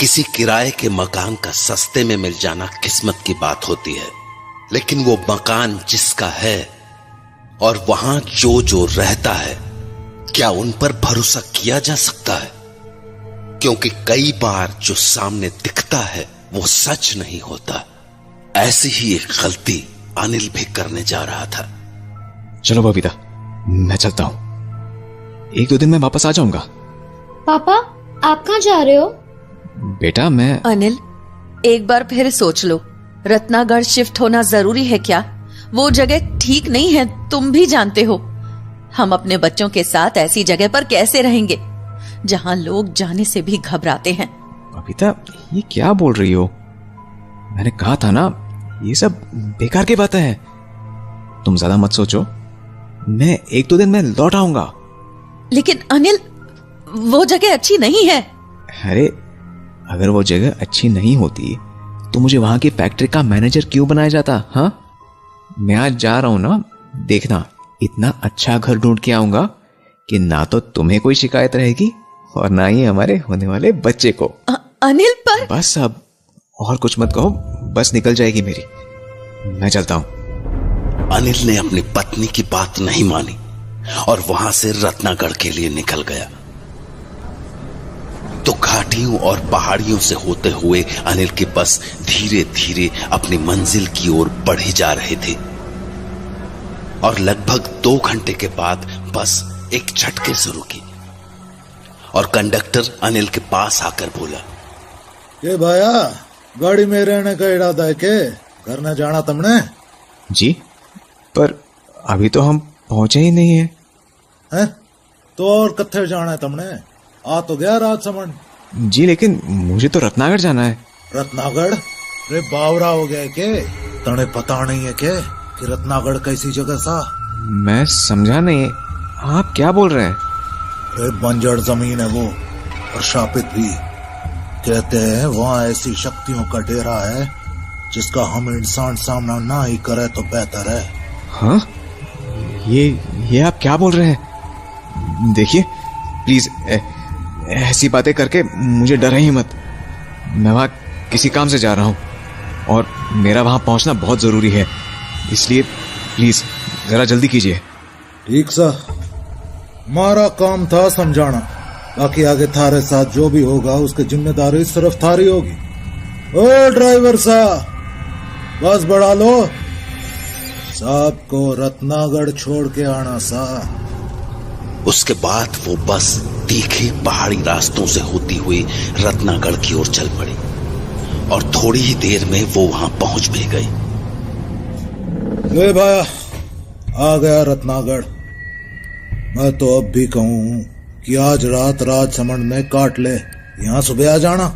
किसी किराए के मकान का सस्ते में मिल जाना किस्मत की बात होती है, लेकिन वो मकान जिसका है और वहां जो जो रहता है, क्या उन पर भरोसा किया जा सकता है? क्योंकि कई बार जो सामने दिखता है वो सच नहीं होता। ऐसी ही एक गलती अनिल भी करने जा रहा था। चलो बबीता, मैं चलता हूं। 1-2 दिन में वापस आ जाऊंगा। पापा, आप कहाँ जा रहे हो? बेटा मैं अनिल, एक बार फिर सोच लो, रत्नागढ़ शिफ्ट होना जरूरी है क्या? वो जगह ठीक नहीं है, तुम भी जानते हो। हम अपने बच्चों के साथ ऐसी जगह पर कैसे रहेंगे जहां लोग जाने से भी घबराते हैं? बबीता, ये क्या बोल रही हो? मैंने कहा था ना, ये सब बेकार की बातें हैं। तुम ज्यादा मत सोचो, मैं 1-2 दिन में लौट आऊंगा। लेकिन अनिल, वो जगह अच्छी नहीं है। अरे, अगर वो जगह अच्छी नहीं होती तो मुझे वहां की फैक्ट्री का मैनेजर क्यों बनाया जाता? हाँ, मैं आज जा रहा हूं ना, देखना इतना अच्छा घर ढूंढ के आऊंगा कि ना तो तुम्हें कोई शिकायत रहेगी और ना ही हमारे होने वाले बच्चे को। अनिल पर बस अब और कुछ मत कहो, बस निकल जाएगी मेरी। मैं चलता हूं। अनिल ने अपनी पत्नी की बात नहीं मानी और वहां से रत्नागढ़ के लिए निकल गया। तो घाटियों और पहाड़ियों से होते हुए अनिल की बस धीरे धीरे अपनी मंजिल की ओर बढ़े जा रहे थे और लगभग 2 घंटे के बाद बस एक झटके से रुकी और कंडक्टर अनिल के पास आकर बोला, ये भाया, गाड़ी में रहने का इरादा है के? घर न जाना तुमने? जी, पर अभी तो हम पहुंचे ही नहीं हैं? तो और कत्थे जाना है तुमने? आ तो गया राजसमंद। जी, लेकिन मुझे तो रत्नागढ़ जाना है। रत्नागढ़? रे बावरा हो गया के? तने पता नहीं है के कि रत्नागढ़ कैसी जगह सा? मैं समझा नहीं, आप क्या बोल रहे हैं? रे बंजर जमीन है वो, और शापित भी। कहते हैं वहाँ ऐसी शक्तियों का डेरा है जिसका हम इंसान सामना ना ही करे तो बेहतर है। हाँ, ये आप क्या बोल रहे हैं? देखिए प्लीज, ऐसी बातें करके मुझे डरा ही मत। मैं वहां किसी काम से जा रहा हूं और मेरा वहां पहुंचना बहुत जरूरी है, इसलिए प्लीज जरा जल्दी कीजिए। ठीक सा, हमारा काम था समझाना, बाकी आगे थारे साथ जो भी होगा उसकी जिम्मेदारी सिर्फ थारी होगी। ओ ड्राइवर साहब, बस बढ़ा लो, साहब को रत्नागढ़ छोड़ के आना सा। उसके बाद वो बस तीखे पहाड़ी रास्तों से होती हुई रत्नागढ़ की ओर चल पड़ी और थोड़ी ही देर में वो वहां पहुंच भी गई। ले भाया, आ गया रत्नागढ़। मैं तो अब भी कहूं कि आज रात राजसमंद में काट ले, यहाँ सुबह आ जाना।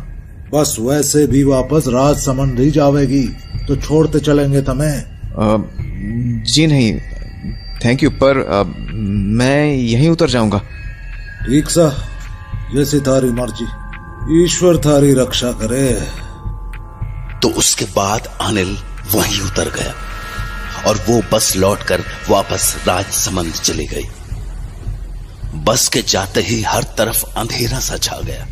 बस वैसे भी वापस राजसमंद ही जावेगी तो छोड़ते चलेंगे तुम्हें। जी नहीं, थैंक यू, पर मैं यहीं उतर जाऊंगा। ठीक सा, जैसी थारी मर्जी, ईश्वर थारी रक्षा करे। तो उसके बाद अनिल वहीं उतर गया और वो बस लौटकर वापस राजसमंद चली गई। बस के जाते ही हर तरफ अंधेरा सा छा गया।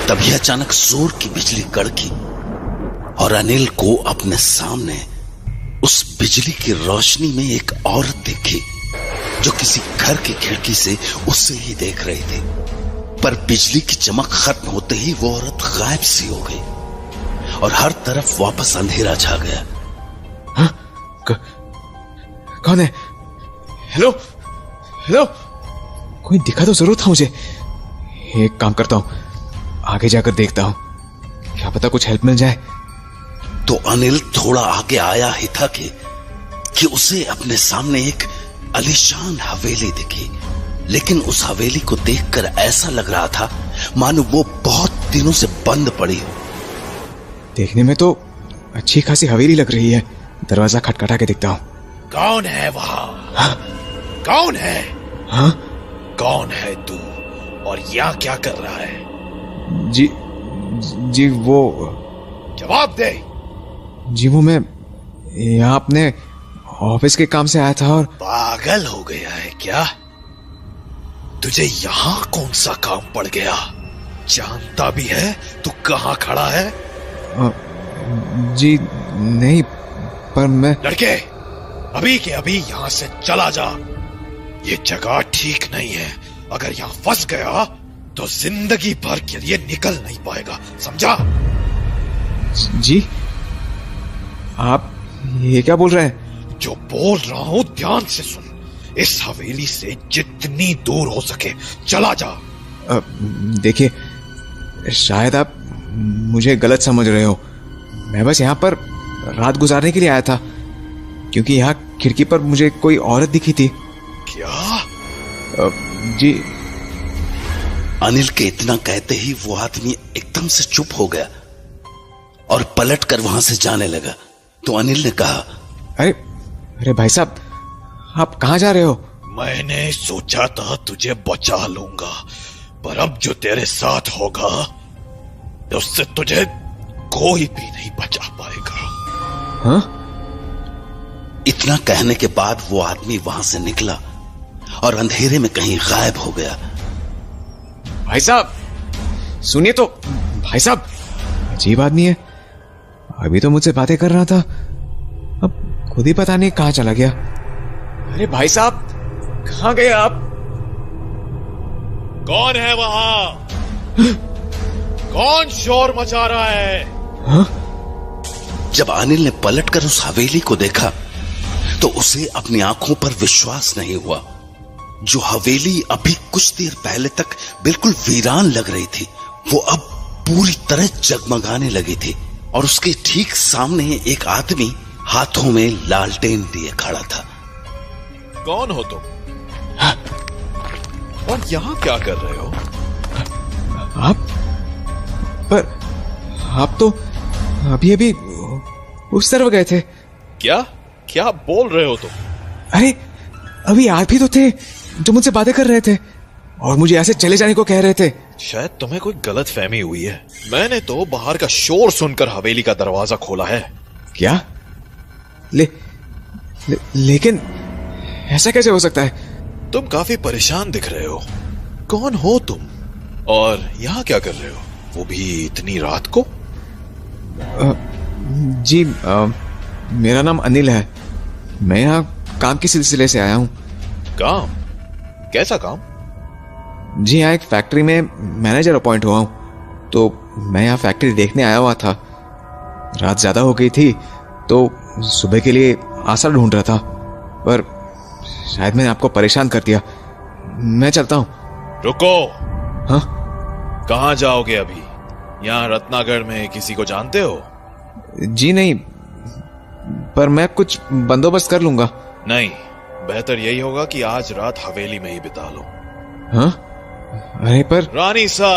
तभी अचानक जोर की बिजली कड़की और अनिल को अपने सामने उस बिजली की रोशनी में एक औरत दिखी जो किसी घर की खिड़की से उसे ही देख रही थी। पर बिजली की चमक खत्म होते ही वो औरत गायब सी हो गई और हर तरफ वापस अंधेरा छा गया। हाँ? कौन है? हेलो हेलो, कोई दिखा तो जरूर था मुझे। एक काम करता हूं, आगे जाकर देखता हूं, क्या पता कुछ हेल्प मिल जाए। तो अनिल थोड़ा आगे आया ही था कि उसे अपने सामने एक आलीशान हवेली दिखी, लेकिन उस हवेली को देखकर ऐसा लग रहा था मानो वो बहुत दिनों से बंद पड़ी हो। देखने में तो अच्छी खासी हवेली लग रही है। दरवाजा खटखटा के देखता हूं। कौन है वहां? हाँ? कौन है? हाँ? कौन है तू और यहाँ क्या कर रहा है? जी वो जवाब दे। जी वो मैं यहाँ अपने ऑफिस के काम से आया था। और पागल हो गया है क्या? तुझे यहाँ कौन सा काम पड़ गया जानता भी है तू कहाँ खड़ा है? जी नहीं, पर मैं... लड़के, अभी के अभी यहाँ से चला जा। ये जगह ठीक नहीं है। अगर यहाँ फंस गया तो जिंदगी भर के लिए निकल नहीं पाएगा, समझा? जी, आप ये क्या बोल रहे हैं? जो बोल रहा हूं ध्यान से सुन। इस हवेली से जितनी दूर हो सके चला जा। देखिए, शायद आप मुझे गलत समझ रहे हो। मैं बस यहाँ पर रात गुजारने के लिए आया था, क्योंकि यहाँ खिड़की पर मुझे कोई औरत दिखी थी। क्या? जी। अनिल के इतना कहते ही वो आदमी एकदम से चुप हो गया और पलट कर वहां से जाने लगा। तो अनिल ने कहा, अरे भाई साहब, आप कहाँ जा रहे हो? मैंने सोचा था तुझे बचा लूंगा, पर अब जो तेरे साथ होगा उससे तुझे कोई भी नहीं बचा पाएगा। हाँ? इतना कहने के बाद वो आदमी वहां से निकला और अंधेरे में कहीं गायब हो गया। भाई साहब सुनिए तो। भाई साहब, अजीब आदमी है। अभी तो मुझसे बातें कर रहा था, अब खुद ही पता नहीं कहां चला गया। अरे भाई साहब, कहां गए आप? कौन है वहां? कौन शोर मचा रहा है? हाँ? जब अनिल ने पलटकर उस हवेली को देखा तो उसे अपनी आंखों पर विश्वास नहीं हुआ। जो हवेली अभी कुछ देर पहले तक बिल्कुल वीरान लग रही थी, वो अब पूरी तरह जगमगाने लगी थी और उसके ठीक सामने एक आदमी हाथों में लालटेन लिए खड़ा था। कौन हो तुम? और यहां क्या कर रहे हो? आप? पर आप तो अभी अभी उस तरफ गए थे। क्या क्या बोल रहे हो तुम? अरे अभी आप ही तो थे जो मुझसे बातें कर रहे थे और मुझे ऐसे चले जाने को कह रहे थे। शायद तुम्हें कोई गलत फहमी हुई है। मैंने तो बाहर का शोर सुनकर हवेली का दरवाजा खोला है। क्या? लेकिन ऐसा कैसे हो सकता है? तुम काफी परेशान दिख रहे हो। कौन हो तुम और यहाँ क्या कर रहे हो, वो भी इतनी रात को? जी, मेरा नाम अनिल है। मैं यहाँ काम के सिलसिले से आया हूँ। काम? कैसा काम? जी, यहाँ एक फैक्ट्री में मैनेजर अपॉइंट हुआ हूँ, तो मैं यहाँ फैक्ट्री देखने आया हुआ था। रात ज्यादा हो गई थी तो सुबह के लिए आसरा ढूंढ रहा था, पर शायद मैंने आपको परेशान कर दिया। मैं चलता हूँ। रुको। हाँ? कहाँ जाओगे अभी? यहाँ रत्नागढ़ में किसी को जानते हो? जी नहीं, पर मैं कुछ बंदोबस्त कर लूंगा। नहीं, बेहतर यही होगा कि आज रात हवेली में ही बिता लो। हाँ? अरे पर... रानी सा,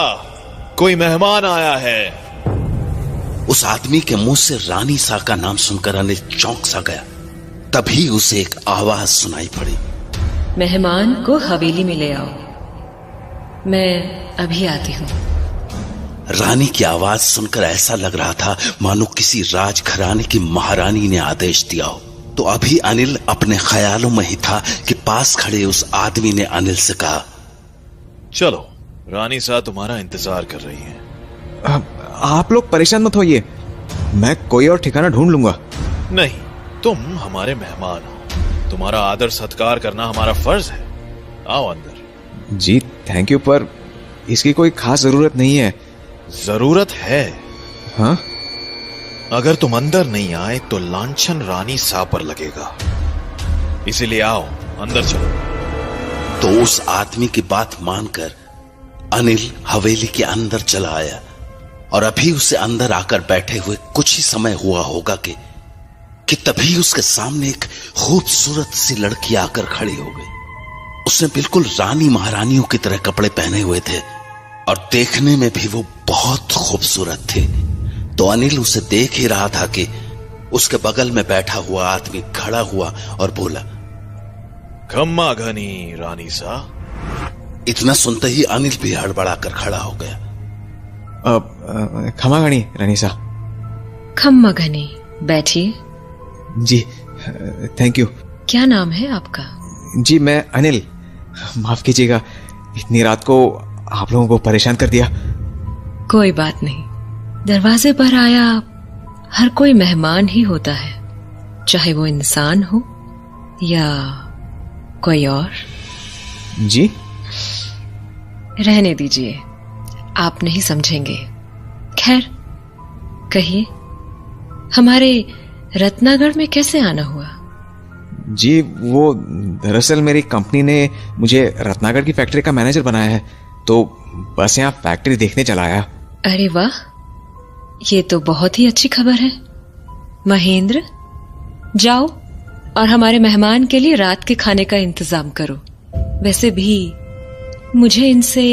कोई मेहमान आया है। उस आदमी के मुंह से रानी सा का नाम सुनकर अनिल चौंक सा गया। तभी उसे एक आवाज सुनाई पड़ी। मेहमान को हवेली में ले आओ, मैं अभी आती हूँ। रानी की आवाज सुनकर ऐसा लग रहा था मानो किसी राजघराने की महारानी ने आदेश दिया हो। तो अभी अनिल अपने ख्यालों में ही था कि पास खड़े उस आदमी ने अनिल से कहा, चलो, रानी सा तुम्हारा इंतजार कर रही है। आप लोग परेशान मत होइए, मैं कोई और ठिकाना ढूंढ लूंगा। नहीं, तुम हमारे मेहमान हो, तुम्हारा आदर सत्कार करना हमारा फर्ज है। आओ अंदर। जी थैंक यू, पर इसकी कोई खास जरूरत नहीं है। जरूरत है। हाँ? अगर तुम अंदर नहीं आए तो लांछन रानी सा पर लगेगा, इसीलिए आओ अंदर चलो। तो उस आदमी की बात मानकर अनिल हवेली के अंदर चला आया और अभी उसे अंदर आकर बैठे हुए कुछ ही समय हुआ होगा कि तभी उसके सामने एक खूबसूरत सी लड़की आकर खड़ी हो गई। उसने बिल्कुल रानी महारानियों की तरह कपड़े पहने हुए थे और देखने में भी वो बहुत खूबसूरत थे। तो अनिल उसे देख ही रहा था कि उसके बगल में बैठा हुआ आदमी खड़ा हुआ और बोला, खम्मा घनी रानी सा। इतना सुनते ही अनिल भी हड़बड़ाकर खड़ा हो गया। खम्मा घनी रानी सा। खम्मा घनी, बैठिए। जी थैंक यू। क्या नाम है आपका? जी मैं अनिल। माफ कीजिएगा, इतनी रात को आप लोगों को परेशान कर दिया। कोई बात नहीं, दरवाजे पर आया हर कोई मेहमान ही होता है, चाहे वो इंसान हो या कोई और। जी? रहने दीजिए, आप नहीं समझेंगे। खैर कहिए, हमारे रत्नागढ़ में कैसे आना हुआ? जी, वो दरअसल मेरी कंपनी ने मुझे रत्नागढ़ की फैक्ट्री का मैनेजर बनाया है, तो बस यहाँ फैक्ट्री देखने चला आया। अरे वाह, ये तो बहुत ही अच्छी खबर है। महेंद्र, जाओ और हमारे मेहमान के लिए रात के खाने का इंतजाम करो। वैसे भी मुझे इनसे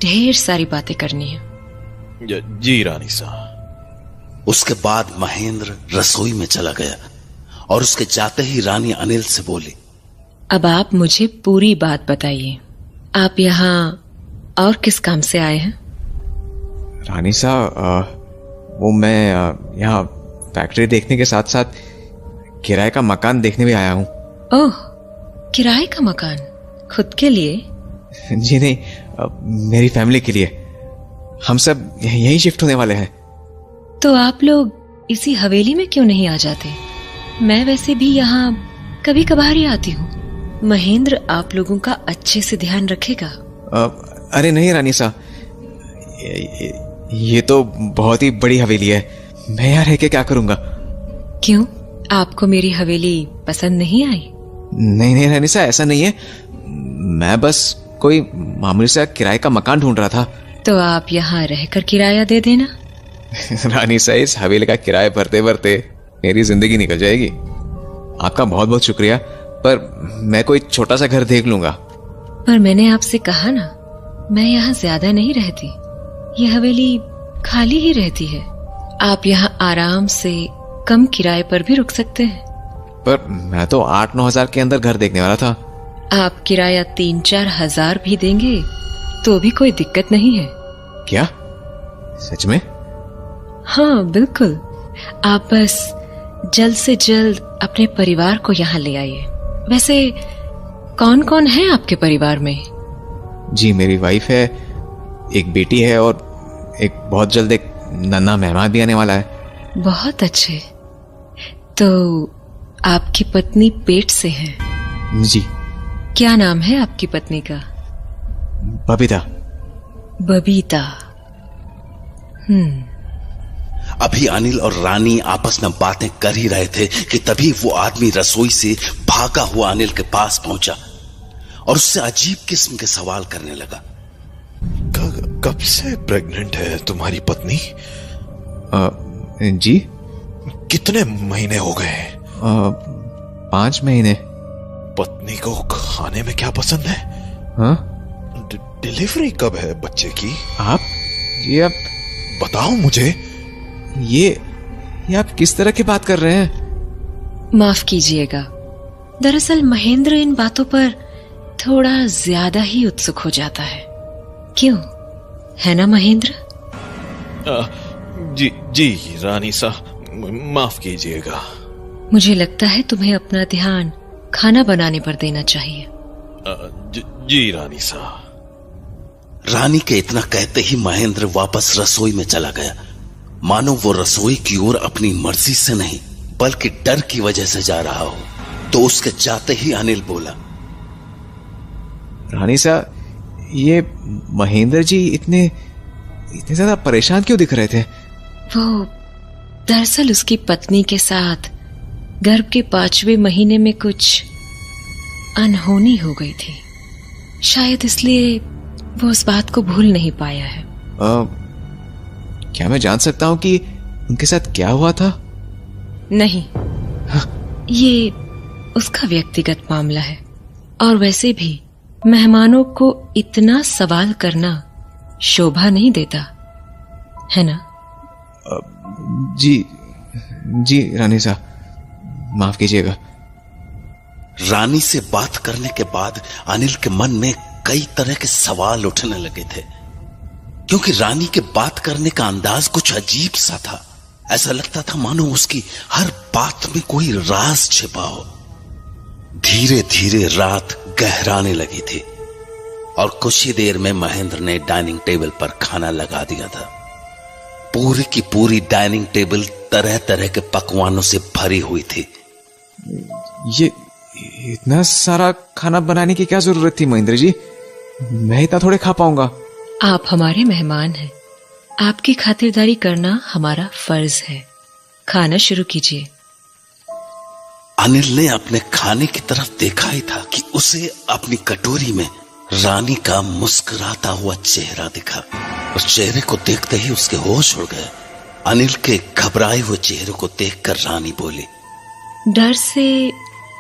ढेर सारी बातें करनी है। जी रानी साहब। उसके बाद महेंद्र रसोई में चला गया और उसके जाते ही रानी अनिल से बोली, अब आप मुझे पूरी बात बताइए, आप यहाँ और किस काम से आए हैं? रानी साहब, वो मैं यहाँ फैक्ट्री देखने के साथ साथ किराए का मकान देखने भी आया हूँ। ओह, किराए का मकान? खुद के लिए? जी नहीं, मेरी फैमिली के लिए। हम सब यहीं शिफ्ट होने वाले हैं। तो आप लोग इसी हवेली में क्यों नहीं आ जाते? मैं वैसे भी यहाँ कभी कभार ही आती हूँ। महेंद्र आप लोगों का अच्छे से ध्यान रखेगा। अरे नहीं रानी साहब, ये तो बहुत ही बड़ी हवेली है, मैं यहाँ रह के क्या करूँगा? क्यों, आपको मेरी हवेली पसंद नहीं आई? नहीं नहीं रानी साहब, ऐसा नहीं है, मैं बस कोई मामूली सा किराए का मकान ढूंढ रहा था। तो आप यहाँ रहकर किराया दे देना। रानी साहब, इस हवेली का किराया भरते भरते मेरी जिंदगी निकल जाएगी। आपका बहुत बहुत शुक्रिया, पर मैं कोई छोटा सा घर देख लूंगा। पर मैंने आपसे कहा ना, मैं यहाँ ज्यादा नहीं रहती, ये हवेली खाली ही रहती है। आप यहाँ आराम से कम किराए पर भी रुक सकते हैं। पर मैं तो 8-9 हजार के अंदर घर देखने वाला था। आप किराया 3-4 हजार भी देंगे तो भी कोई दिक्कत नहीं है। क्या, सच में? हाँ बिल्कुल, आप बस जल्द से जल्द अपने परिवार को यहाँ ले आइए। वैसे कौन कौन है आपके परिवार में? जी, मेरी वाइफ है, एक बेटी है और एक बहुत जल्द एक नन्हा मेहमान भी आने वाला है। बहुत अच्छे। तो आपकी पत्नी पेट से है? जी। क्या नाम है आपकी पत्नी का? बबीता। बबीता। अभी अनिल और रानी आपस में बातें कर ही रहे थे कि तभी वो आदमी रसोई से भागा हुआ अनिल के पास पहुंचा और उससे अजीब किस्म के सवाल करने लगा। कब से प्रेग्नेंट है तुम्हारी पत्नी? जी? कितने महीने हो गए? 5 महीने। पत्नी को खाने में क्या पसंद है? हाँ? डिलीवरी कब है बच्चे की? आप? जी आप बताओ मुझे। ये आप किस तरह की बात कर रहे हैं? माफ कीजिएगा, दरअसल महेंद्र इन बातों पर थोड़ा ज्यादा ही उत्सुक हो जाता है। क्यों, है ना महेंद्र? जी रानी साहब, माफ कीजिएगा। मुझे लगता है तुम्हें अपना ध्यान खाना बनाने पर देना चाहिए। जी रानी साहब। रानी के इतना कहते ही महेंद्र वापस रसोई में चला गया, मानो वो रसोई की ओर अपनी मर्जी से नहीं बल्कि डर की वजह से जा रहा हो। तो उसके जाते ही अनिल बोला, रानी साहब, ये महेंद्र जी इतने ज्यादा परेशान क्यों दिख रहे थे? वो दरअसल उसकी पत्नी के साथ गर्भ के 5वें महीने में कुछ अनहोनी हो गई थी, शायद इसलिए वो उस बात को भूल नहीं पाया है। क्या मैं जान सकता हूँ कि उनके साथ क्या हुआ था? नहीं, ये उसका व्यक्तिगत मामला है, और वैसे भी मेहमानों को इतना सवाल करना शोभा नहीं देता, है ना? जी रानी साहब, माफ कीजिएगा। रानी से बात करने के बाद अनिल के मन में कई तरह के सवाल उठने लगे थे, क्योंकि रानी के बात करने का अंदाज कुछ अजीब सा था। ऐसा लगता था मानो उसकी हर बात में कोई राज छिपा हो। धीरे धीरे रात गहराने लगी थी और कुछ ही देर में महेंद्र ने डाइनिंग टेबल पर खाना लगा दिया था। पूरी की पूरी डाइनिंग टेबल तरह तरह के पकवानों से भरी हुई थी। ये इतना सारा खाना बनाने की क्या जरूरत थी महेंद्र जी? मैं इतना थोड़े खा पाऊंगा। आप हमारे मेहमान हैं, आपकी खातिरदारी करना हमारा फर्ज है। खाना शुरू कीजिए। अनिल ने अपने खाने की तरफ देखा ही था कि उसे अपनी कटोरी में रानी का मुस्कुराता हुआ चेहरा दिखा। उस चेहरे को देखते ही उसके होश उड़ गए। अनिल के घबराए हुए चेहरे को देखकर रानी बोली, डर से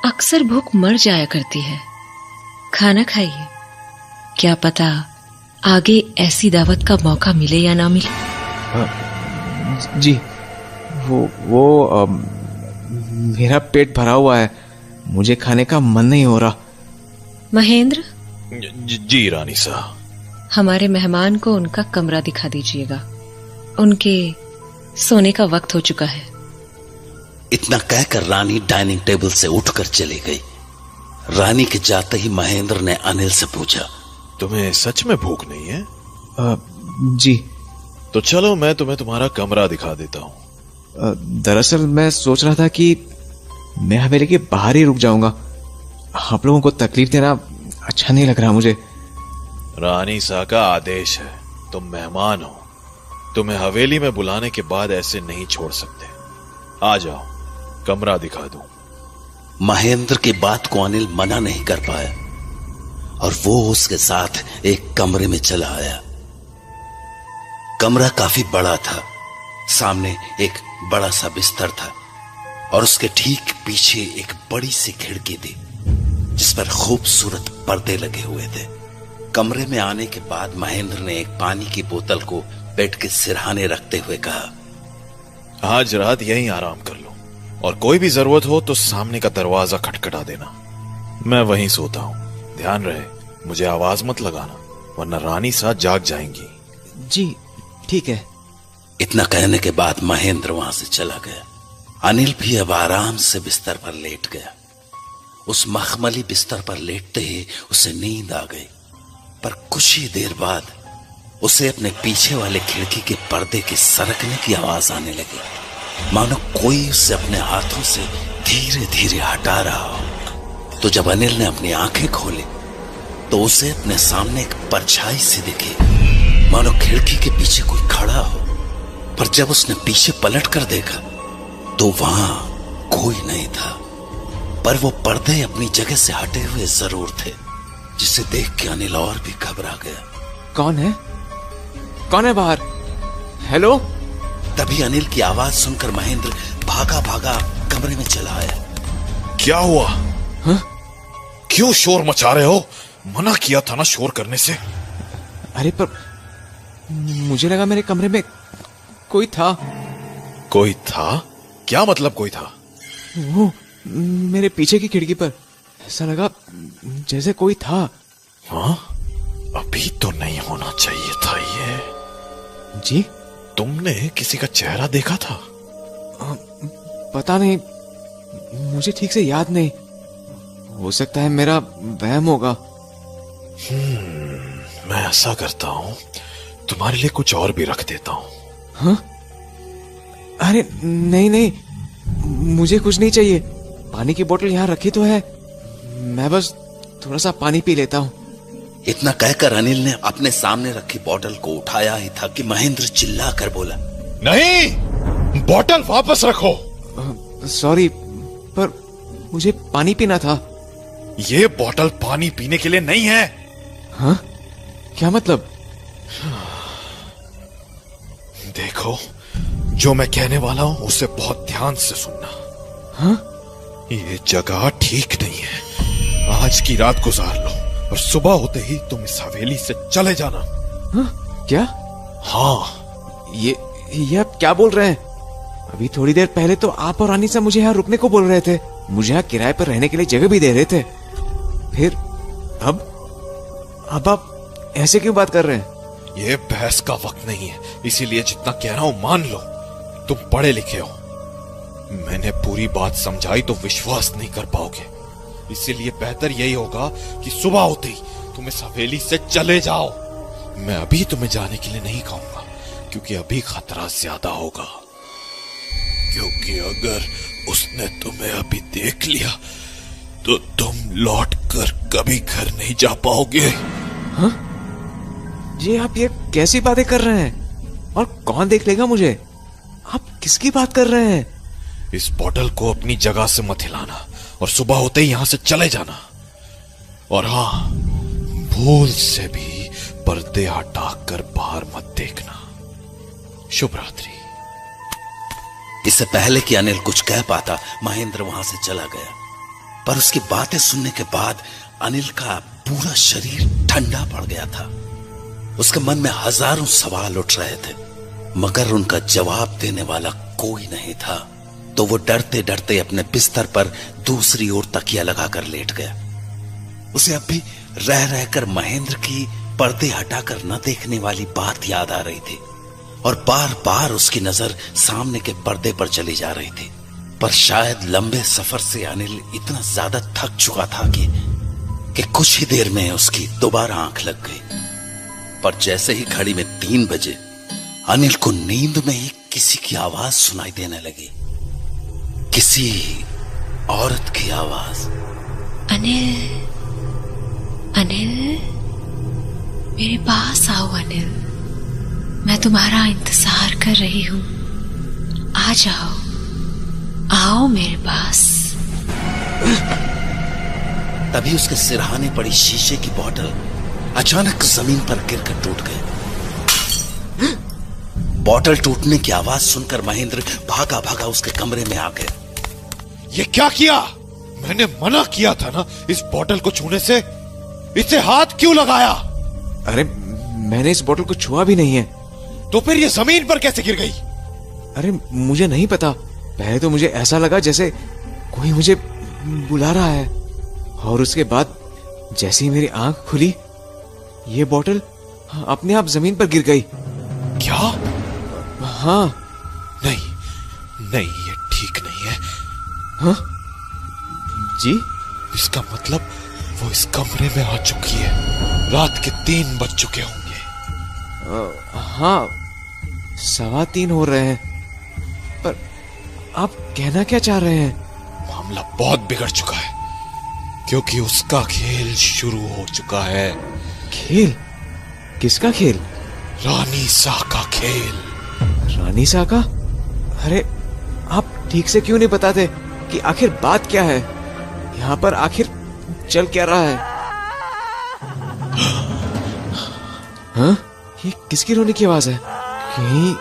अक्सर भूख मर जाया करती है। खाना खाइए, क्या पता आगे ऐसी दावत का मौका मिले या ना मिले। जी वो मेरा पेट भरा हुआ है, मुझे खाने का मन नहीं हो रहा। महेंद्र, जी रानी साहब। हमारे मेहमान को उनका कमरा दिखा दीजिएगा, उनके सोने का वक्त हो चुका है। इतना कहकर रानी डाइनिंग टेबल से उठकर चली गई। रानी के जाते ही महेंद्र ने अनिल से पूछा, तुम्हें सच में भूख नहीं है? जी। तो चलो मैं तुम्हें तुम्हारा कमरा दिखा देता हूँ। दरअसल मैं सोच रहा था कि मैं हवेली के बाहर ही रुक जाऊंगा। आप लोगों को तकलीफ देना अच्छा नहीं लग रहा मुझे। रानी साहब का आदेश है, तुम मेहमान हो, तुम्हें हवेली में बुलाने के बाद ऐसे नहीं छोड़ सकते। आ जाओ, कमरा दिखा दूं। महेंद्र की बात को अनिल मना नहीं कर पाया और वो उसके साथ एक कमरे में चला आया। कमरा काफी बड़ा था। सामने एक बड़ा सा बिस्तर था और उसके ठीक पीछे एक बड़ी सी खिड़की थी जिस पर खूबसूरत पर्दे लगे हुए थे। कमरे में आने के बाद महेंद्र ने एक पानी की बोतल को बेड के सिरहाने रखते हुए कहा, आज रात यहीं आराम कर लो और कोई भी जरूरत हो तो सामने का दरवाजा खटखटा देना। मैं वहीं सोता हूँ। ध्यान रहे, मुझे आवाज मत लगाना वरना रानी साथ जाग जाएंगी। जी ठीक है। इतना कहने के बाद महेंद्र वहां से चला गया। अनिल भी अब आराम से बिस्तर पर लेट गया। उस मखमली बिस्तर पर लेटते ही उसे नींद आ गई, पर कुछ ही देर बाद उसे अपने पीछे वाले खिड़की के पर्दे के सरकने की आवाज आने लगी, मानो कोई उसे अपने हाथों से धीरे धीरे हटा रहा हो। तो जब अनिल ने अपनी आंखें खोली तो उसे अपने सामने एक परछाई सी दिखी, मानो खिड़की के पीछे कोई खड़ा हो। पर जब उसने पीछे पलट कर देखा तो वहां कोई नहीं था, पर वो पर्दे अपनी जगह से हटे हुए जरूर थे, जिसे देख के अनिल और भी घबरा गया। कौन है? कौन है बाहर? हेलो? तभी अनिल की आवाज सुनकर महेंद्र भागा भागा कमरे में चला आया। क्या हुआ? हा? क्यों शोर मचा रहे हो? मना किया था ना शोर करने से। अरे पर मुझे लगा मेरे कमरे में कोई था। कोई था? क्या मतलब कोई था? वो मेरे पीछे की खिड़की पर ऐसा लगा जैसे कोई था। हाँ? अभी तो नहीं होना चाहिए था ये। जी? तुमने किसी का चेहरा देखा था? पता नहीं, मुझे ठीक से याद नहीं। हो सकता है मेरा वहम होगा। मैं ऐसा करता हूँ, तुम्हारे लिए कुछ और भी रख देता हूँ। हाँ? अरे नहीं नहीं, मुझे कुछ नहीं चाहिए। पानी की बोतल यहाँ रखी तो है, मैं बस थोड़ा सा पानी पी लेता हूँ। इतना कहकर अनिल ने अपने सामने रखी बोतल को उठाया ही था कि महेंद्र चिल्ला कर बोला, नहीं, बोतल वापस रखो। सॉरी, पर मुझे पानी पीना था। ये बोतल पानी पीने के लिए नहीं है। हाँ? क्या मतलब? देखो, जो मैं कहने वाला हूं उसे बहुत ध्यान से सुनना। हाँ? ये जगह ठीक नहीं है। आज की रात गुजार लो और सुबह होते ही तुम इस हवेली से चले जाना। हाँ? क्या? हाँ। ये आप क्या बोल रहे हैं? अभी थोड़ी देर पहले तो आप और रानी साहब मुझे यहाँ रुकने को बोल रहे थे, मुझे यहाँ किराए पर रहने के लिए जगह भी दे रहे थे। फिर अब आप ऐसे क्यों बात कर रहे हैं? ये बहस का वक्त नहीं है, इसीलिए जितना कह रहा हूं मान लो। तुम पढ़े लिखे हो, मैंने पूरी बात समझाई तो विश्वास नहीं कर पाओगे, इसीलिए बेहतर यही होगा कि सुबह होते ही तुम इस हवेली से चले जाओ। मैं अभी तुम्हें जाने के लिए नहीं कहूंगा, क्योंकि अभी खतरा ज्यादा होगा। क्योंकि अगर उसने तुम्हें अभी देख लिया तो तुम लौट कर कभी घर नहीं जा पाओगे। हाँ? जी आप ये कैसी बातें कर रहे हैं? और कौन देख लेगा मुझे? आप किसकी बात कर रहे हैं? इस बॉटल को अपनी जगह से मत हिलाना और सुबह होते ही यहां से चले जाना। और हाँ, भूल से भी पर्दे हटाकर बाहर मत देखना। शुभ रात्रि। इससे पहले कि अनिल कुछ कह पाता, महेंद्र वहां से चला गया। पर उसकी बातें सुनने के बाद अनिल का पूरा शरीर ठंडा पड़ गया था। उसके मन में हजारों सवाल उठ रहे थे, मगर उनका जवाब देने वाला कोई नहीं था। तो वो डरते डरते अपने बिस्तर पर दूसरी ओर तकिया लगाकर लेट गया। उसे अब भी रह रहकर महेंद्र की पर्दे हटाकर न देखने वाली बात याद आ रही थी, और बार बार उसकी नजर सामने के पर्दे पर चली जा रही थी। पर शायद लंबे सफर से अनिल इतना ज्यादा थक चुका था कि कुछ ही देर में उसकी दोबारा आंख लग गई। पर जैसे ही घड़ी में 3 बजे अनिल को नींद में ही किसी की आवाज सुनाई देने लगी। किसी औरत की आवाज। अनिल, अनिल, मेरे पास आओ अनिल, मैं तुम्हारा इंतजार कर रही हूं। आ जाओ, आओ मेरे पास। तभी उसके सिरहाने पड़ी शीशे की बोतल अचानक जमीन पर गिरकर टूट गई। बोतल टूटने की आवाज सुनकर महेंद्र भागा भागा उसके कमरे में आ गया। ये क्या किया? मैंने मना किया था ना इस बोतल को छूने से। इसे हाथ क्यों लगाया? अरे मैंने इस बोतल को छुआ भी नहीं है। तो फिर ये जमीन पर कैसे गिर गई? अरे मुझे नहीं पता। पहले तो मुझे ऐसा लगा जैसे कोई मुझे बुला रहा है, और उसके बाद जैसे ही मेरी आंख खुली, ये बोतल अपने आप जमीन पर गिर गई। क्या? हाँ। नहीं नहीं, ये ठीक नहीं है। हाँ जी? इसका मतलब वो इस कमरे में आ चुकी है। रात के 3 बज चुके होंगे। हाँ, 3:15 हो रहे हैं। पर आप कहना क्या चाह रहे हैं? मामला बहुत बिगड़ चुका है, क्योंकि उसका खेल शुरू हो चुका है। खेल? किसका खेल? रानी सा का खेल। रानी सा का? अरे आप ठीक से क्यों नहीं बताते कि आखिर बात क्या है? यहाँ पर आखिर चल क्या रहा है? हाँ? ये किसकी रोने की आवाज है? कहीं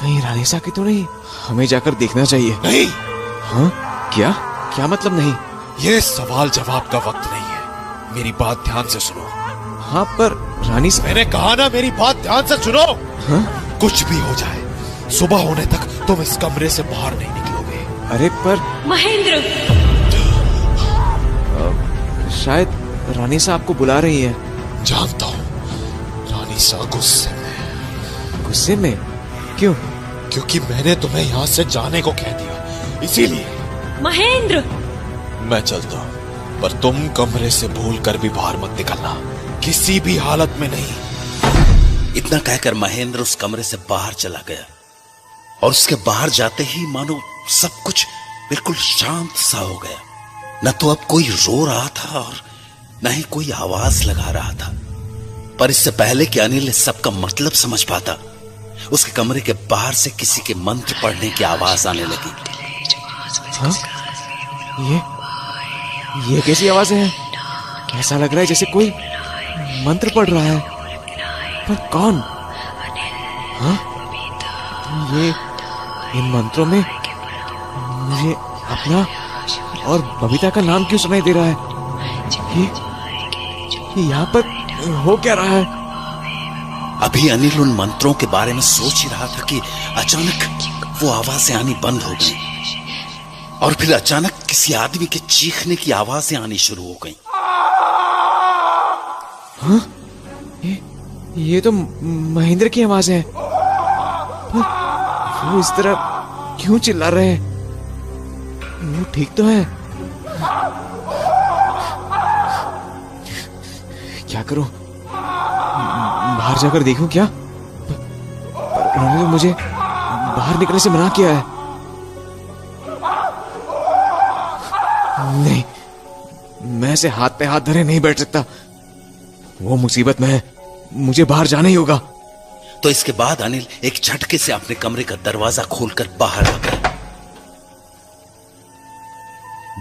कहीं रानी सा की तो नहीं? हमें जाकर देखना चाहिए। नहीं। हाँ? क्या? क्या मतलब नहीं? ये सवाल जवाब का वक्त नहीं है। मेरी बात ध्यान से सुनो। हाँ पर रानी सा... मैंने कहा ना, मेरी बात ध्यान से सुनो। हाँ? कुछ भी हो जाए, सुबह होने तक तुम इस कमरे से बाहर नहीं निकलोगे। अरे पर महेंद्र, शायद रानी सा आपको बुला रही है। जानता हूँ, रानी सा गुस्से में। गुस्से में? क्यों? क्योंकि मैंने तुम्हें यहाँ से जाने को कह दिया, इसीलिए। महेंद्र! मैं चलता हूँ, पर तुम कमरे से भूल कर भी बाहर मत निकलना, किसी भी हालत में नहीं। इतना कहकर महेंद्र उस कमरे से बाहर चला गया, और उसके बाहर जाते ही मानो सब कुछ बिल्कुल शांत सा हो गया। न तो अब कोई रो रहा था और न ही कोई आवाज लगा रहा था। पर इससे पहले कि अनिल सबका मतलब समझ पाता, उसके कमरे के बाहर से किसी के मंत्र पढ़ने की आवाज आने लगी। हाँ? ये कैसी आवाज है? ऐसा लग रहा है जैसे कोई मंत्र पढ़ रहा है। पर कौन? हाँ? ये इन मंत्रों में मुझे अपना और बबीता का नाम क्यों सुनाई दे रहा है? ये यहाँ पर हो क्या रहा है? अभी अनिल उन मंत्रों के बारे में सोच ही रहा था कि अचानक वो आवाजें आनी बंद हो गई, और फिर अचानक किसी आदमी के चीखने की आवाजें आनी शुरू हो गईं। हाँ? ये तो महेंद्र की आवाज है। पर वो इस तरह क्यों चिल्ला रहे हैं? वो ठीक तो है? करूं? बाहर जाकर देखूं क्या? उन्होंने तो मुझे बाहर निकलने से मना किया है। नहीं, मैं ऐसे हाथ पे हाथ धरे नहीं बैठ सकता। वो मुसीबत में है, मुझे बाहर जाना ही होगा। तो इसके बाद अनिल एक झटके से अपने कमरे का दरवाजा खोलकर बाहर आ गया।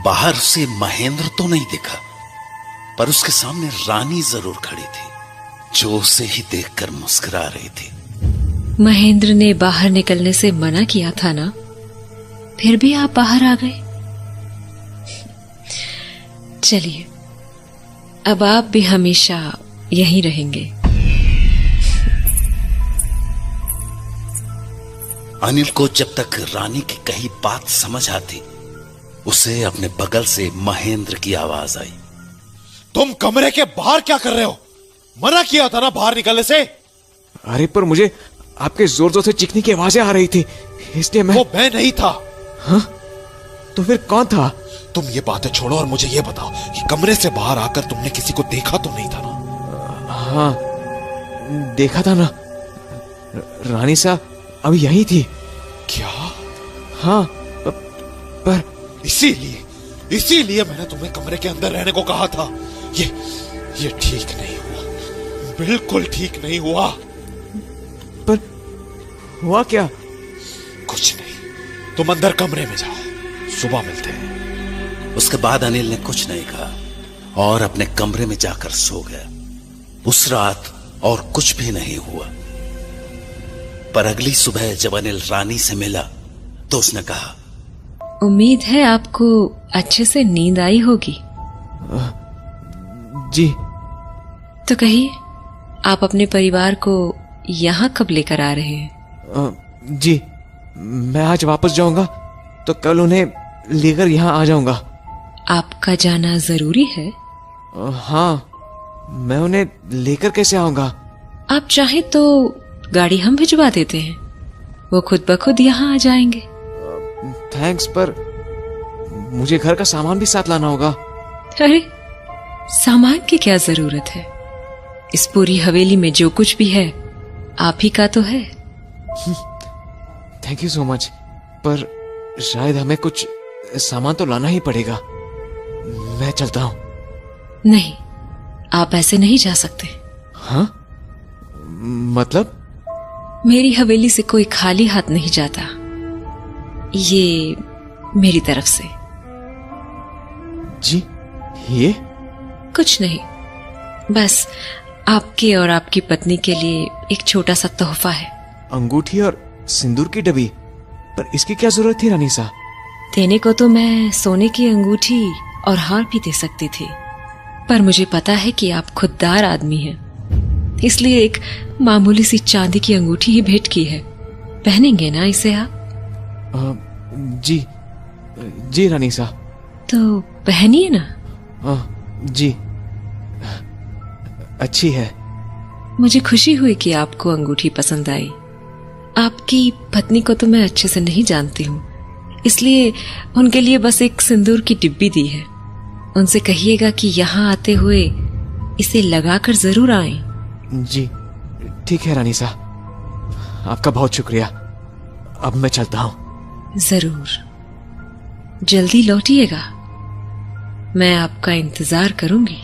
बाहर उसे महेंद्र तो नहीं दिखा, पर उसके सामने रानी जरूर खड़ी थी, जो उसे ही देखकर मुस्कुरा रही थी। महेंद्र ने बाहर निकलने से मना किया था ना, फिर भी आप बाहर आ गए। चलिए, अब आप भी हमेशा यहीं रहेंगे। अनिल को जब तक रानी की कही बात समझ आती, उसे अपने बगल से महेंद्र की आवाज आई। तुम कमरे के बाहर क्या कर रहे हो? मना किया था ना बाहर निकलने से। अरे पर मुझे आपके जोर जोर से चीखने की आवाजें आ रही थी, इसलिए मैं। वो मैं नहीं था। हाँ? तो फिर कौन था? तुम ये बातें छोड़ो और मुझे ये बताओ कि कमरे से बाहर आकर तुमने किसी को देखा तो नहीं था ना? हाँ, देखा था ना। रानी सा अभी यही थी। क्या? हाँ, पर इसीलिए मैंने तुम्हें कमरे के अंदर रहने को कहा था। ये ठीक नहीं हुआ, बिल्कुल ठीक नहीं हुआ। पर हुआ क्या? कुछ नहीं, तुम अंदर कमरे में जाओ, सुबह मिलते हैं। उसके बाद अनिल ने कुछ नहीं कहा और अपने कमरे में जाकर सो गया। उस रात और कुछ भी नहीं हुआ। पर अगली सुबह जब अनिल रानी से मिला तो उसने कहा, उम्मीद है आपको अच्छे से नींद आई होगी। जी। तो कहिए, आप अपने परिवार को यहाँ कब लेकर आ रहे हैं? जी, मैं आज वापस जाऊंगा तो कल उन्हें लेकर यहाँ आ जाऊंगा। आपका जाना जरूरी है? हाँ, मैं उन्हें लेकर कैसे आऊंगा? आप चाहे तो गाड़ी हम भिजवा देते हैं, वो खुद ब खुद यहाँ आ जाएंगे। थैंक्स, पर मुझे घर का सामान भी साथ लाना होगा। अरे, सामान की क्या जरूरत है? इस पूरी हवेली में जो कुछ भी है आप ही का तो है। थैंक यू सो मच, पर शायद हमें कुछ सामान तो लाना ही पड़ेगा। मैं चलता हूँ। नहीं, आप ऐसे नहीं जा सकते। हाँ? मतलब? मेरी हवेली से कोई खाली हाथ नहीं जाता, ये मेरी तरफ से। जी, ये कुछ नहीं, बस आपके और आपकी पत्नी के लिए एक छोटा सा तोहफा है। अंगूठी और सिंदूर की डब्बी, पर इसकी क्या जरूरत थी रानी सा? देने को तो मैं सोने की अंगूठी और हार भी दे सकती थी, पर मुझे पता है कि आप खुददार आदमी हैं, इसलिए एक मामूली सी चांदी की अंगूठी ही भेंट की है। पहनेंगे ना इसे आप? जी रानी सा। तो पहनिए ना। जी, अच्छी है। मुझे खुशी हुई कि आपको अंगूठी पसंद आई। आपकी पत्नी को तो मैं अच्छे से नहीं जानती हूँ, इसलिए उनके लिए बस एक सिंदूर की डिब्बी दी है। उनसे कहिएगा कि यहाँ आते हुए इसे लगाकर जरूर आएं। जी, ठीक है रानी सा, आपका बहुत शुक्रिया। अब मैं चलता हूँ। जरूर, जल्दी लौटिएगा, मैं आपका इंतजार करूंगी।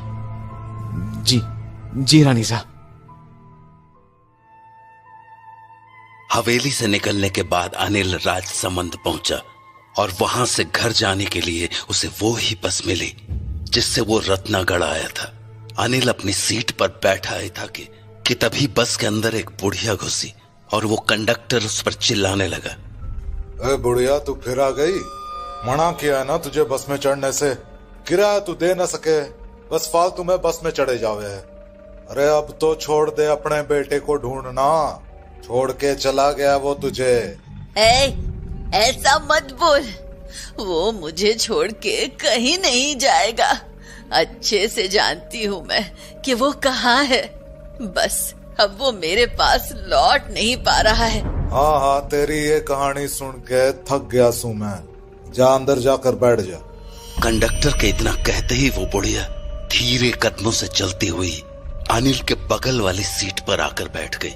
जी रानी सा। हवेली से निकलने के बाद अनिल राजसमंद पहुंचा और वहां से घर जाने के लिए उसे वो ही बस मिली जिससे वो रत्नागढ़ आया था। अनिल अपनी सीट पर बैठा ही था कि तभी बस के अंदर एक बुढ़िया घुसी और वो कंडक्टर उस पर चिल्लाने लगा। अरे बुढ़िया, तू फिर आ गई? मना किया है ना तुझे बस में चढ़ने से, किराया तू दे ना सके, बस फालतू में बस में चढ़े जावे। अरे अब तो छोड़ दे, अपने बेटे को ढूंढना, छोड़ के चला गया वो तुझे। ऐसा मत बोल, वो मुझे छोड़ के कहीं नहीं जाएगा। अच्छे से जानती हूँ मैं कि वो कहाँ है, बस अब वो मेरे पास लौट नहीं पा रहा है। हाँ, तेरी ये कहानी सुन के थक गया सू मैं, जा अंदर जाकर बैठ जा। कंडक्टर के इतना कहते ही वो बुढ़िया धीरे कदमों से चलती हुई अनिल के बगल वाली सीट पर आकर बैठ गई।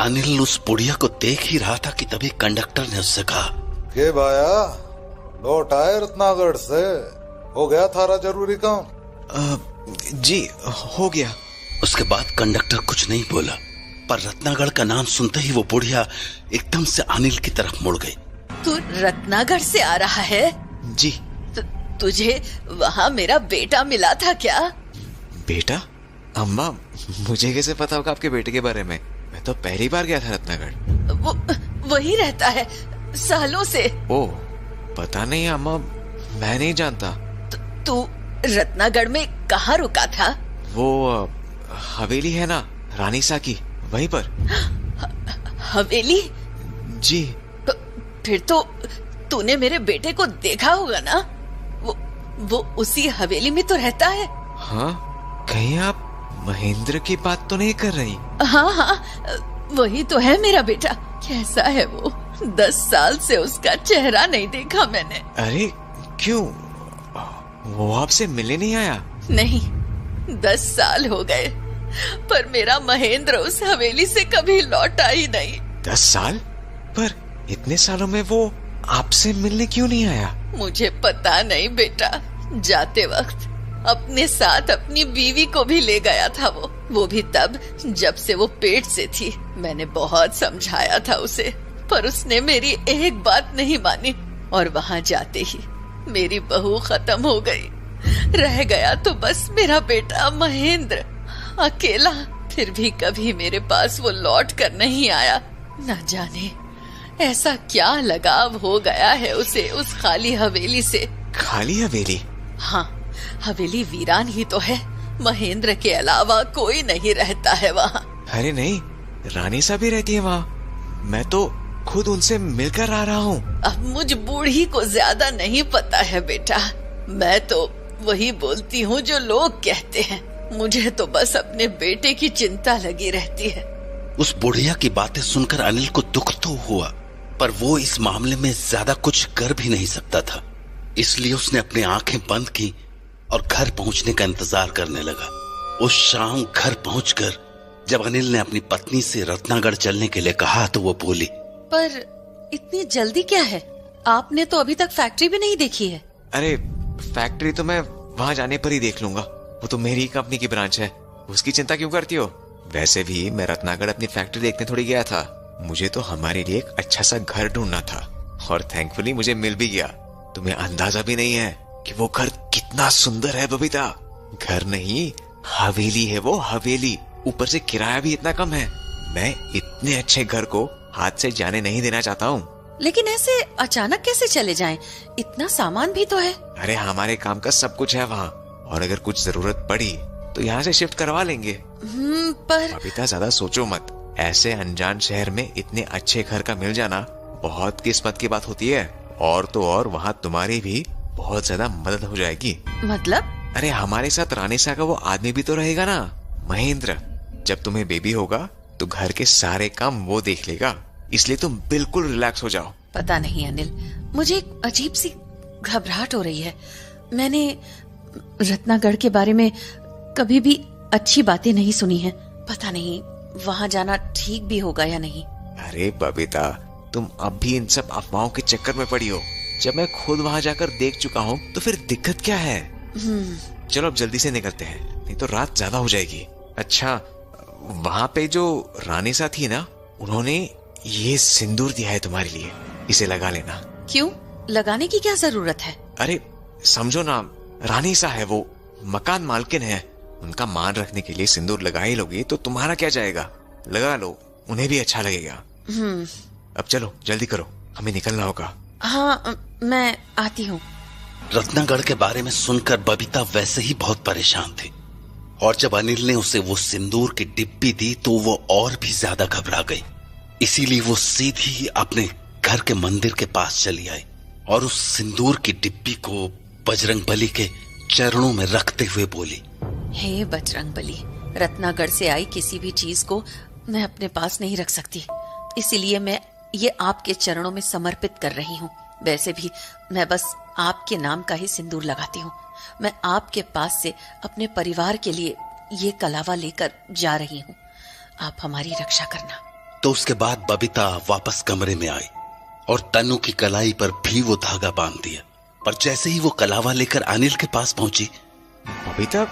अनिल उस बुढ़िया को देख ही रहा था कि तभी कंडक्टर ने उससे कहा, के भाया लौट आए रत्नागढ़ से, हो गया थारा जरूरी काम? जी हो गया। उसके बाद कंडक्टर कुछ नहीं बोला, पर रत्नागढ़ का नाम सुनते ही वो बुढ़िया एकदम से अनिल की तरफ मुड़ गई। तू रत्नागढ़ से आ रहा है? जी। तुझे वहाँ मेरा बेटा मिला था क्या? बेटा? अम्मा, मुझे कैसे पता होगा आपके बेटे के बारे में? मैं तो पहली बार गया था रत्नागढ़। वही रहता है सालों से। ओह, पता नहीं अम्मा, मैं नहीं जानता। तू रत्नागढ़ में कहाँ रुका था? वो हवेली है ना, रानी सा की, वहीं पर। हवेली? जी। फिर तो तूने मेरे बेटे को देखा होगा ना? वो उसी हवेली में तो रहता है। हाँ, कहीं आप महेंद्र की बात तो नहीं कर रही? हाँ, वही तो है मेरा बेटा। कैसा है वो? 10 साल से उसका चेहरा नहीं देखा मैंने। अरे क्यों, वो आपसे मिलने नहीं आया? नहीं, 10 साल हो गए, पर मेरा महेंद्र उस हवेली से कभी लौटा ही नहीं। 10 साल? पर इतने सालों में वो आपसे मिलने क्यों नहीं आया? मुझे पता नहीं बेटा। जाते वक्त अपने साथ अपनी बीवी को भी ले गया था वो भी तब जब से वो पेट से थी। मैंने बहुत समझाया था उसे, पर उसने मेरी एक बात नहीं मानी, और वहाँ जाते ही मेरी बहू खत्म हो गई। रह गया तो बस मेरा बेटा महेंद्र, अकेला। फिर भी कभी मेरे पास वो लौट कर नहीं आया। न जाने ऐसा क्या लगाव हो गया है उसे उस खाली हवेली से। खाली हवेली? हाँ, हवेली वीरान ही तो है। महेंद्र के अलावा कोई नहीं रहता है वहाँ। अरे नहीं, रानी सा भी रहती है वहाँ। मैं तो खुद उनसे मिलकर आ रहा हूँ। अब मुझ बूढ़ी को ज्यादा नहीं पता है बेटा। मैं तो वही बोलती हूँ जो लोग कहते हैं। मुझे तो बस अपने बेटे की चिंता लगी रहती है। उस बुढ़िया की बातें सुनकर अनिल को दुख तो हुआ, पर वो इस मामले में ज्यादा कुछ कर भी नहीं सकता था। इसलिए उसने अपनी आंखें बंद की और घर पहुंचने का इंतजार करने लगा। उस शाम घर पहुंचकर जब अनिल ने अपनी पत्नी से रत्नागढ़ चलने के लिए कहा तो वो बोली, पर इतनी जल्दी क्या है? आपने तो अभी तक फैक्ट्री भी नहीं देखी है। अरे फैक्ट्री तो मैं वहाँ जाने पर ही देख लूंगा, वो तो मेरी कंपनी की ब्रांच है, उसकी चिंता क्यों करती हो? वैसे भी मैं रत्नागढ़ अपनी फैक्ट्री देखने थोड़ी गया था। मुझे तो हमारे लिए एक अच्छा सा घर ढूंढना था, और थैंकफुली मुझे मिल भी गया। तुम्हें अंदाजा भी नहीं है कि वो घर कितना सुंदर है बबीता। घर नहीं, हवेली है वो, हवेली। ऊपर से किराया भी इतना कम है। मैं इतने अच्छे घर को हाथ से जाने नहीं देना चाहता हूँ। लेकिन ऐसे अचानक कैसे चले जाएं? इतना सामान भी तो है। अरे हमारे काम का सब कुछ है वहाँ, और अगर कुछ जरूरत पड़ी तो यहाँ से शिफ्ट करवा लेंगे। पर बबीता ज्यादा सोचो मत। ऐसे अनजान शहर में इतने अच्छे घर का मिल जाना बहुत किस्मत की बात होती है। और तो और वहाँ तुम्हारी भी बहुत ज्यादा मदद हो जाएगी। मतलब? अरे हमारे साथ रानी सा का वो आदमी भी तो रहेगा ना, महेंद्र। जब तुम्हें बेबी होगा तो घर के सारे काम वो देख लेगा, इसलिए तुम बिल्कुल रिलैक्स हो जाओ। पता नहीं अनिल, मुझे एक अजीब सी घबराहट हो रही है। मैंने रत्नागढ़ के बारे में कभी भी अच्छी बातें नहीं सुनी है। पता नहीं वहाँ जाना ठीक भी होगा या नहीं। अरे बबीता, तुम अब भी इन सब अफवाहों के चक्कर में पड़ी हो। जब मैं खुद वहाँ जाकर देख चुका हूँ तो फिर दिक्कत क्या है? चलो अब जल्दी से निकलते हैं, नहीं तो रात ज्यादा हो जाएगी। अच्छा, वहाँ पे जो रानी सा थी ना, उन्होंने ये सिंदूर दिया है तुम्हारे लिए, इसे लगा लेना। क्यों? लगाने की क्या जरूरत है? अरे समझो ना, रानी सा है वो, मकान मालकिन है, उनका मान रखने के लिए सिंदूर लगा ही लोगी तो तुम्हारा क्या जाएगा? लगा लो, उन्हें भी अच्छा लगेगा। अब चलो जल्दी करो, हमें निकलना होगा। हाँ, मैं आती हूँ। रत्नागढ़ के बारे में सुनकर बबीता वैसे ही बहुत परेशान थी, और जब अनिल ने उसे वो सिंदूर की डिब्बी दी तो वो और भी ज्यादा घबरा गई। इसीलिए वो सीधी अपने घर के मंदिर के पास चली आई और उस सिंदूर की डिब्बी को बजरंगबली के चरणों में रखते हुए बोली, हे बजरंगबली, रत्नागढ़ से आई किसी भी चीज को मैं अपने पास नहीं रख सकती, इसीलिए मैं ये आपके चरणों में समर्पित कर रही हूँ। वैसे भी मैं बस आपके नाम का ही सिंदूर लगाती हूँ। मैं आपके पास से अपने परिवार के लिए ये कलावा लेकर जा रही हूँ, आप हमारी रक्षा करना। तो उसके बाद बबीता वापस कमरे में आई और तनु की कलाई पर भी वो धागा बांध दिया। पर जैसे ही वो कलावा लेकर अनिल के पास पहुंची, बबीता,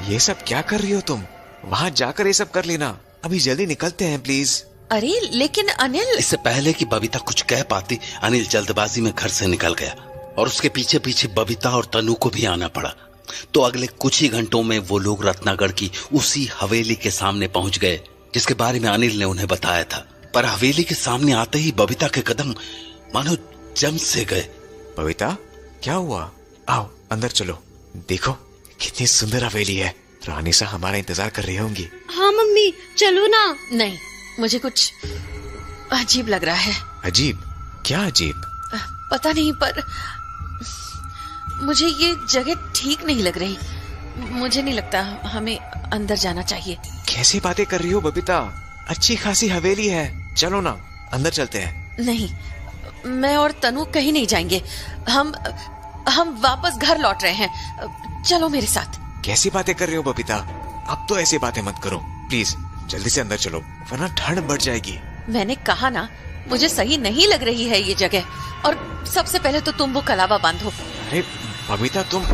ये सब क्या कर रही हो तुम? वहां जाकर ये सब कर लेना, अभी जल्दी निकलते हैं प्लीज। अरे लेकिन अनिल। इससे पहले कि बबीता कुछ कह पाती, अनिल जल्दबाजी में घर से निकल गया और उसके पीछे पीछे बबीता और तनु को भी आना पड़ा। तो अगले कुछ ही घंटों में वो लोग रत्नागढ़ की उसी हवेली के सामने पहुंच गए जिसके बारे में अनिल ने उन्हें बताया था। पर हवेली के सामने आते ही बबीता के कदम मानो जम से गए। बबीता, क्या हुआ? आओ अंदर चलो, देखो कितनी सुंदर हवेली है। रानी सा हमारा इंतजार कर रही होंगी। हाँ मम्मी, चलो ना। नहीं, मुझे कुछ अजीब लग रहा है। अजीब? क्या अजीब? पता नहीं, पर मुझे ये जगह ठीक नहीं लग रही। मुझे नहीं लगता हमें अंदर जाना चाहिए। कैसी बातें कर रही हो बबीता? अच्छी खासी हवेली है, चलो ना अंदर चलते हैं। नहीं, मैं और तनु कहीं नहीं जाएंगे। हम वापस घर लौट रहे हैं, चलो मेरे साथ। कैसी बातें कर रही हो बबीता? अब तो ऐसी बातें मत करो प्लीज, जल्दी से अंदर चलो वरना ठंड बढ़ जाएगी। मैंने कहा ना, मुझे सही नहीं लग रही है ये जगह। और सबसे पहले तो तुम वो कलावा बांधो। अरे बबीता, तुम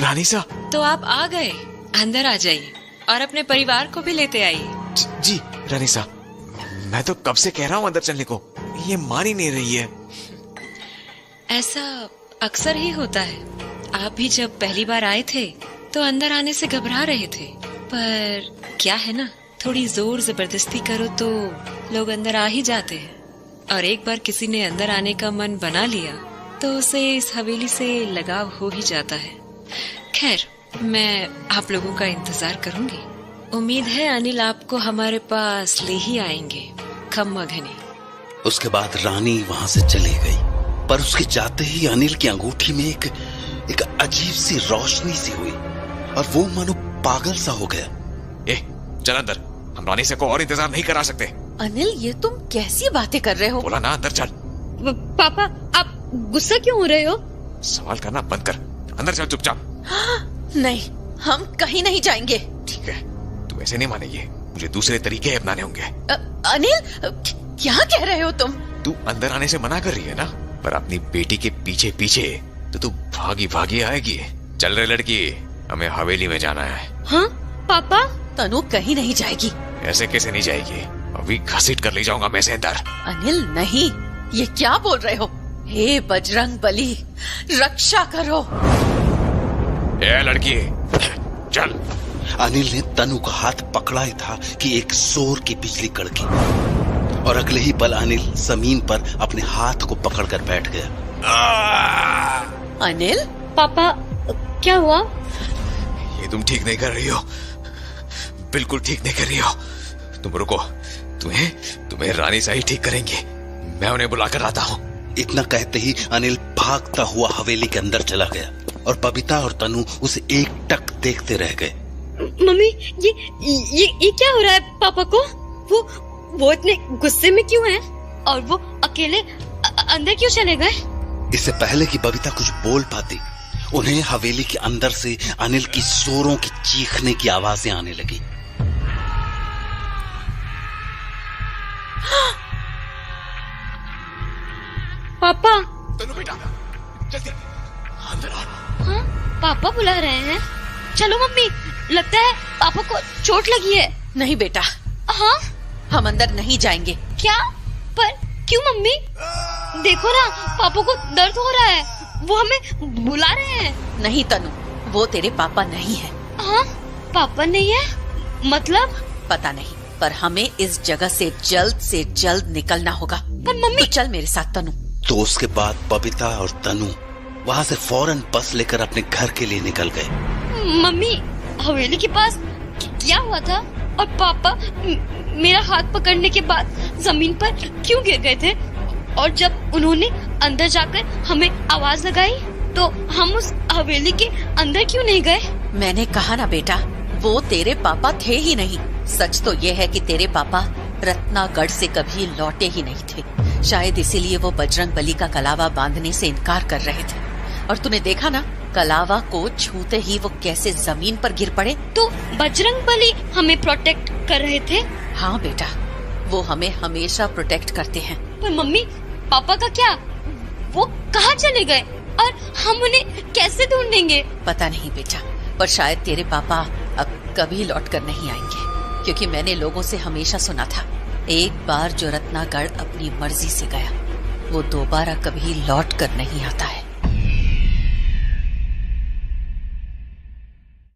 रानी सा। तो आप आ गए, अंदर आ जाइए और अपने परिवार को भी लेते आइए। जी रानी सा, मैं तो कब से कह रहा हूँ अंदर चलने को, ये मान ही नहीं रही है। ऐसा अक्सर ही होता है। आप भी जब पहली बार आए थे तो अंदर आने से घबरा रहे थे, पर क्या है ना, थोड़ी जोर जबरदस्ती करो तो लोग अंदर आ ही जाते हैं। और एक बार किसी ने अंदर आने का मन बना लिया तो उसे इस हवेली से लगाव हो ही जाता है। खैर, मैं आप लोगों का इंतजार करूंगी। उम्मीद है अनिल आपको हमारे पास ले ही आएंगे। खम्मा घनी। उसके बाद रानी वहां से चली गई, पर उसके जाते ही अनिल की अंगूठी में एक अजीब सी रोशनी सी हुई और वो मानो पागल सा हो गया। चल अंदर, हम रानी से को और इंतजार नहीं करा सकते। अनिल, ये तुम कैसी बातें कर रहे हो? बोला ना अंदर चल। पापा, आप गुस्सा क्यों हो रहे हो? सवाल करना बंद कर, अंदर चल चुपचाप। नहीं, हम कहीं नहीं जाएंगे। ठीक है, तू ऐसे नहीं मानेगी, मुझे दूसरे तरीके अपनाने होंगे। अनिल, क्या कह रहे हो तुम? तू अंदर आने से मना कर रही है ना, पर अपनी बेटी के पीछे पीछे तो तू भागी भागी आएगी। चल रे लड़की, हमें हवेली में जाना है। हाँ पापा? तनु कहीं नहीं जाएगी। ऐसे कैसे नहीं जाएगी? अभी घसीट कर ले जाऊंगा मैं इसे अंदर। अनिल नहीं, ये क्या बोल रहे हो? हे बजरंग बली, रक्षा करो। ए लड़की, चल। अनिल ने तनु का हाथ पकड़ा ही था कि एक जोर की बिजली कड़की और अगले ही पल अनिल जमीन पर अपने हाथ को पकड़कर बैठ गया। अनिल? पापा, क्या हुआ? ये तुम ठीक नहीं कर रही हो, बिल्कुल ठीक नहीं कर रही हो। तुम रुको, तुम्हें रानी सा ही ठीक करेंगे। मैं उन्हें बुलाकर आता हूँ। इतना कहते ही अनिल भागता हुआ हवेली के अंदर चला गया और बबीता और तनु उसे एकटक देखते रह गए। मम्मी, ये क्या हो रहा है पापा को? वो इतने गुस्से में क्यों हैं? और वो अकेले अंदर क्यों चले गए? इससे पहले कि बबीता कुछ बोल पाती, उन्हें हवेली के अंदर से अनिल की जोरों की चीखने की आवाजें आने लगी। पापा! तनु बेटा, जल्दी अंदर आ। हाँ, पापा बुला रहे हैं। चलो मम्मी, लगता है पापा को चोट लगी है। नहीं बेटा। हाँ? हम अंदर नहीं जाएंगे। क्या? पर क्यों मम्मी? देखो ना, पापा को दर्द हो रहा है, वो हमें बुला रहे हैं। नहीं तनु, वो तेरे पापा नहीं है। हाँ? पापा नहीं है? मतलब? पता नहीं, पर हमें इस जगह से जल्द निकलना होगा। पर मम्मी। तो चल मेरे साथ तनु। तो उसके बाद बबीता और तनु वहां से फौरन बस लेकर अपने घर के लिए निकल गए। मम्मी, हवेली के पास क्या हुआ था? और पापा मेरा हाथ पकड़ने के बाद जमीन पर क्यों गिर गए थे? और जब उन्होंने अंदर जाकर हमें आवाज लगाई तो हम उस हवेली के अंदर क्यों नहीं गए? मैंने कहा ना बेटा, वो तेरे पापा थे ही नहीं। सच तो ये है कि तेरे पापा रत्नागढ़ से कभी लौटे ही नहीं थे। शायद इसीलिए वो बजरंग बली का कलावा बांधने से इनकार कर रहे थे। और तूने देखा ना, कलावा को छूते ही वो कैसे जमीन पर गिर पड़े। तो बजरंगबली हमें प्रोटेक्ट कर रहे थे। हाँ बेटा, वो हमें हमेशा प्रोटेक्ट करते हैं। पर मम्मी, पापा का क्या? वो कहाँ चले गए और हम उन्हें कैसे ढूंढेंगे? पता नहीं बेटा, पर शायद तेरे पापा अब कभी लौट कर नहीं आएंगे, क्योंकि मैंने लोगों से हमेशा सुना था एक बार जो रत्नागढ़ अपनी मर्जी से गया वो दोबारा कभी लौट कर नहीं आता है।